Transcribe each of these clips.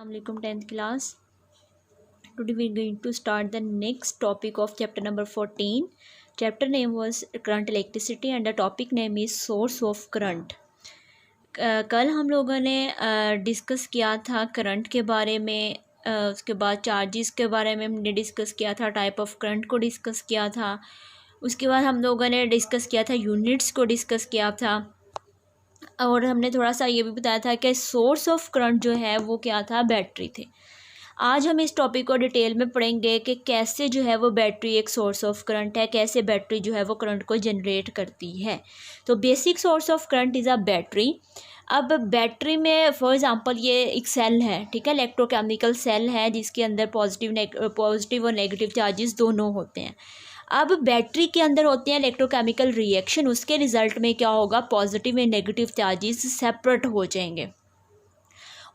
Assalamualaikum 10th class. Today we are going to start the next topic of chapter number 14. Chapter name was current electricity and the topic name is source of current. कल हम लोगों ने discuss किया था current के बारे में, उसके बाद चार्जेस के बारे में हमने डिस्कस किया था, टाइप ऑफ करंट को डिस्कस किया था, उसके बाद हम लोगों ने डिस्कस किया था यूनिट्स को डिस्कस किया था, और हमने थोड़ा सा ये भी बताया था कि सोर्स ऑफ करंट जो है वो क्या था, बैटरी थे। आज हम इस टॉपिक को डिटेल में पढ़ेंगे कि कैसे जो है वो बैटरी एक सोर्स ऑफ करंट है, कैसे बैटरी जो है वो करंट को जनरेट करती है। तो basic source of current is a battery. अब बैटरी में फॉर एग्जांपल ये एक सेल है, ठीक है, इलेक्ट्रोकेमिकल सेल है जिसके अंदर पॉजिटिव और नेगेटिव चार्जेस दोनों होते हैं। अब बैटरी के अंदर होते हैं इलेक्ट्रोकेमिकल रिएक्शन, उसके रिजल्ट में क्या होगा, पॉजिटिव और नेगेटिव चार्जेस सेपरेट हो जाएंगे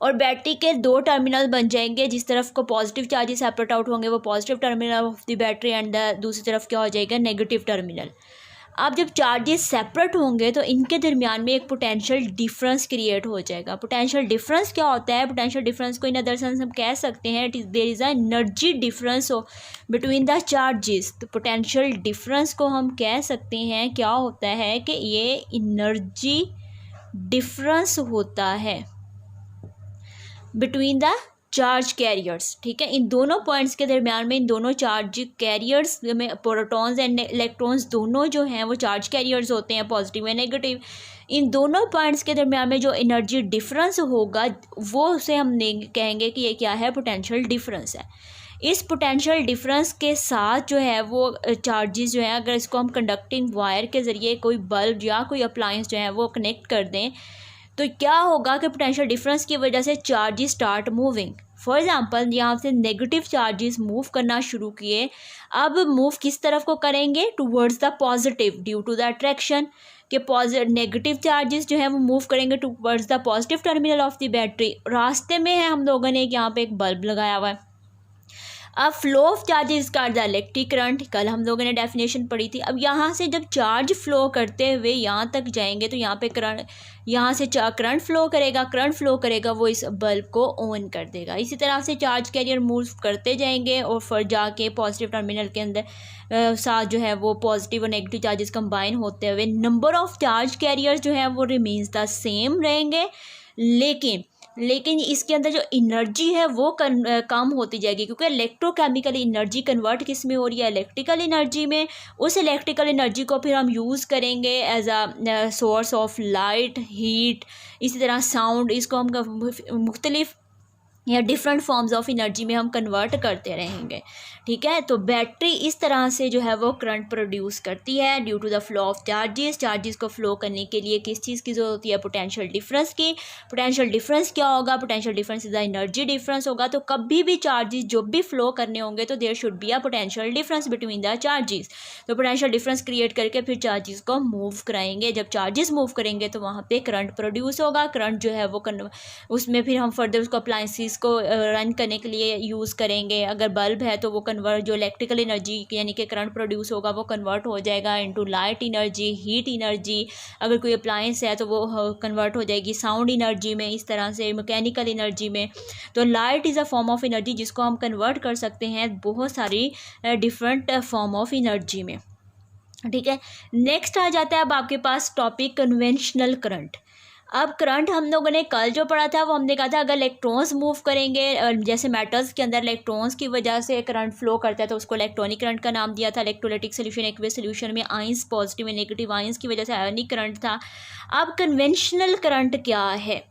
और बैटरी के दो टर्मिनल बन जाएंगे। जिस तरफ को पॉजिटिव चार्जेस सेपरेट आउट होंगे वो positive terminal of the battery and दूसरी तरफ क्या हो जाएगा, नेगेटिव टर्मिनल। अब जब चार्जेस सेपरेट होंगे तो इनके दरमियान में एक पोटेंशियल डिफरेंस क्रिएट हो जाएगा। पोटेंशियल डिफरेंस क्या होता है? पोटेंशियल डिफरेंस को इन अदर सेंस हम कह सकते हैं there is a energy difference between the charges. तो पोटेंशियल डिफरेंस को हम कह सकते हैं क्या होता है कि ये एनर्जी डिफरेंस होता है बिटवीन द चार्ज कैरियर्स, ठीक है। इन दोनों पॉइंट्स के दरमियान में, इन दोनों चार्ज कैरियर्स में प्रोटॉन्स एंड इलेक्ट्रॉन्स दोनों जो हैं वो चार्ज कैरियर्स होते हैं, पॉजिटिव एंड नेगेटिव। इन दोनों पॉइंट्स के दरमियान में जो एनर्जी डिफरेंस होगा वो उसे हम कहेंगे कि ये क्या है, पोटेंशियल डिफरेंस है। इस पोटेंशियल डिफरेंस के साथ जो है वो चार्जेस जो है, अगर इसको हम कंडक्टिंग वायर के ज़रिए कोई बल्ब या कोई अप्लायंस जो है वो कनेक्ट कर दें तो क्या होगा कि पोटेंशियल डिफरेंस की वजह से charges start moving. For example यहाँ से नेगेटिव चार्जेस मूव करना शुरू किए, अब मूव किस तरफ को करेंगे, towards the positive due to the attraction के नेगेटिव चार्जेस जो है वो मूव करेंगे towards the positive terminal of the battery. रास्ते में है हम लोगों ने यहाँ पे एक बल्ब लगाया हुआ है। अब फ्लो ऑफ चार्जेस का द इलेक्ट्रिक करंट, कल हम लोगों ने डेफिनेशन पढ़ी थी। अब यहाँ से जब चार्ज फ्लो करते हुए यहाँ तक जाएंगे तो यहाँ पे करंट, यहाँ से करंट फ्लो करेगा वो इस बल्ब को ऑन कर देगा। इसी तरह से चार्ज कैरियर मूव करते जाएंगे और फिर जाके पॉजिटिव टर्मिनल के अंदर साथ जो है वो पॉजिटिव और नेगेटिव चार्जेस कंबाइन होते हुए नंबर ऑफ चार्ज कैरियर्स जो है वो रिमेन्स द सेम रहेंगे, लेकिन इसके अंदर जो एनर्जी है वो कम होती जाएगी, क्योंकि इलेक्ट्रोकेमिकल एनर्जी कन्वर्ट किस में हो रही है, इलेक्ट्रिकल एनर्जी में। उस इलेक्ट्रिकल एनर्जी को फिर हम यूज़ करेंगे as a source of light, heat, इसी तरह साउंड। इसको हम मुख्तलिफ या डिफरेंट फॉर्म्स ऑफ एनर्जी में हम कन्वर्ट करते रहेंगे, ठीक है। तो बैटरी इस तरह से जो है वो करंट प्रोड्यूस करती है due to the flow of charges को फ्लो करने के लिए किस चीज़ की ज़रूरत होती है, पोटेंशियल डिफरेंस की। पोटेंशियल डिफरेंस क्या होगा, potential difference is the energy difference होगा। तो कभी भी चार्जेस जो भी फ्लो करने होंगे तो there should be a potential difference between the charges. तो पोटेंशियल डिफरेंस क्रिएट करके फिर चार्जेस को मूव कराएंगे। जब चार्जेस मूव करेंगे तो वहाँ पे करंट प्रोड्यूस होगा। करंट जो है वो उसमें फिर हम फर्दर उसको अप्लायंसेस को रन करने के लिए यूज़ करेंगे। अगर बल्ब है तो वो कन्वर्ट, जो इलेक्ट्रिकल एनर्जी यानी कि करंट प्रोड्यूस होगा वो कन्वर्ट हो जाएगा into light energy, heat energy. अगर कोई अप्लायंस है तो वो कन्वर्ट हो जाएगी साउंड एनर्जी में, इस तरह से मैकेनिकल एनर्जी में। तो light is a form of energy जिसको हम कन्वर्ट कर सकते हैं बहुत सारी डिफरेंट फॉर्म ऑफ एनर्जी में, ठीक है। नेक्स्ट आ जाता है अब आपके पास टॉपिक कन्वेंशनल करंट। अब करंट हम लोगों ने कल जो पढ़ा था वो हमने कहा था अगर इलेक्ट्रॉन्स मूव करेंगे, जैसे मेटल्स के अंदर इलेक्ट्रॉन्स की वजह से करंट फ्लो करता है तो उसको इलेक्ट्रॉनिक करंट का नाम दिया था। इलेक्ट्रोलाइटिक सोल्यूशन, एक्वियस सोल्यूशन में आयंस, पॉजिटिव और नेगेटिव आयंस की वजह से आयोनिक करंट था। अब कन्वेंशनल करंट क्या है?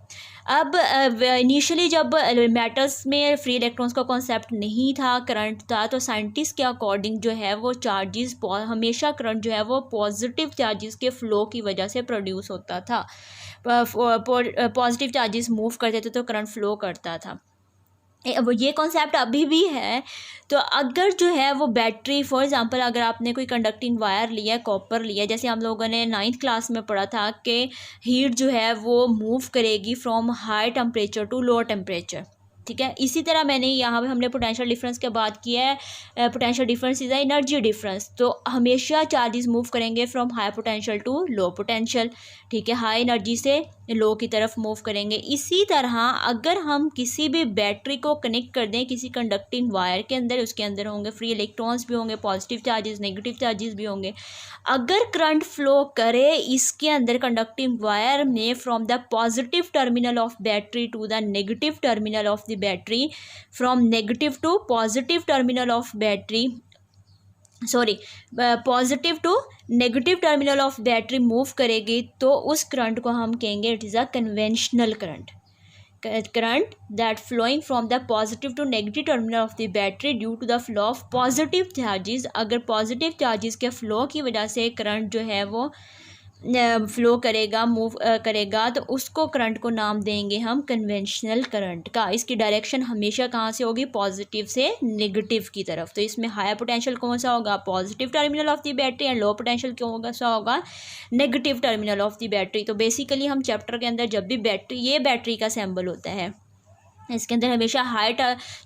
अब इनिशियली जब मेटल्स में फ्री इलेक्ट्रॉन्स का कॉन्सेप्ट नहीं था, करंट था, तो साइंटिस्ट के अकॉर्डिंग जो है वो चार्जेस, हमेशा करंट जो है वो पॉजिटिव चार्जेस के फ्लो की वजह से प्रोड्यूस होता था। पॉजिटिव चार्जेस मूव करते थे तो करंट फ्लो करता था। अब ये कॉन्सेप्ट अभी भी है। तो अगर जो है वो बैटरी, फॉर एग्जांपल अगर आपने कोई कंडक्टिंग वायर लिया है, कॉपर लिया है, जैसे हम लोगों ने 9th क्लास में पढ़ा था कि हीट जो है वो मूव करेगी from high temperature to low temperature, ठीक है। इसी तरह मैंने यहाँ पे हमने पोटेंशियल डिफरेंस के बात किया है, potential difference is the energy difference. तो हमेशा चार्जेस मूव करेंगे from high potential to low potential, ठीक है, हाई एनर्जी से लो की तरफ मूव करेंगे। इसी तरह अगर हम किसी भी बैटरी को कनेक्ट कर दें किसी कंडक्टिंग वायर के अंदर, उसके अंदर होंगे फ्री इलेक्ट्रॉन्स भी होंगे, पॉजिटिव चार्जेस नेगेटिव चार्जेस भी होंगे। अगर करंट फ्लो करे इसके अंदर कंडक्टिंग वायर में from the positive terminal of battery to the negative terminal of the battery, from negative to positive terminal of battery, positive to negative terminal of battery move करेगी, तो उस current को हम कहेंगे it is a conventional current. current that flowing from the positive to negative terminal of the battery due to the flow of positive charges। अगर positive charges के flow की वजह से करंट जो है वो फ्लो करेगा, मूव करेगा, तो उसको करंट को नाम देंगे हम कन्वेंशनल करंट का। इसकी डायरेक्शन हमेशा कहाँ से होगी, पॉजिटिव से नेगेटिव की तरफ। तो इसमें हायर पोटेंशियल कौन सा होगा, positive terminal of the battery, and low potential कौन सा होगा, negative terminal of the battery. तो बेसिकली हम चैप्टर के अंदर जब भी बैटरी, ये बैटरी का सिंबल होता है, इसके अंदर हमेशा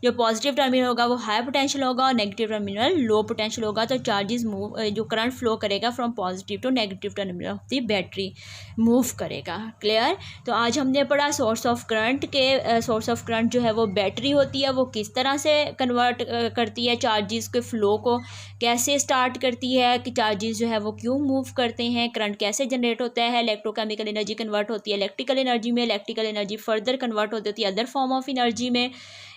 जो पॉजिटिव टर्मिनल होगा वो हाई पोटेंशियल होगा और नेगेटिव टर्मिनल लो पोटेंशियल होगा। तो चार्जेस मूव, जो करंट फ्लो करेगा from positive to negative terminal of the battery move करेगा। क्लियर। तो आज हमने पढ़ा सोर्स ऑफ करंट के, सोर्स ऑफ करंट जो है वो बैटरी होती है, वो किस तरह से कन्वर्ट करती है चार्जेस के फ्लो को, कैसे स्टार्ट करती है कि चार्जेस जो है वो क्यों मूव करते हैं, करंट कैसे जनरेट होता है, इलेक्ट्रोकेमिकल एनर्जी कन्वर्ट होती है इलेक्ट्रिकल एनर्जी में, इलेक्ट्रिकल एनर्जी फर्दर कन्वर्ट होती है अदर फॉर्म ऑफ एनर्जी में।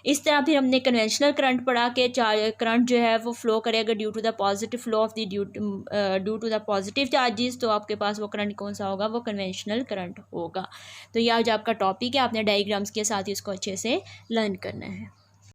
इस तरह फिर हमने कन्वेंशनल करंट पढ़ा के करंट जो है वो फ्लो करेगा due to the positive flow of the due to the positive charges. तो आपके पास वो करंट कौन सा होगा, वो कन्वेंशनल करंट होगा। तो ये आज आपका टॉपिक है, आपने डायग्राम्स के साथ इसको अच्छे से लर्न करना है।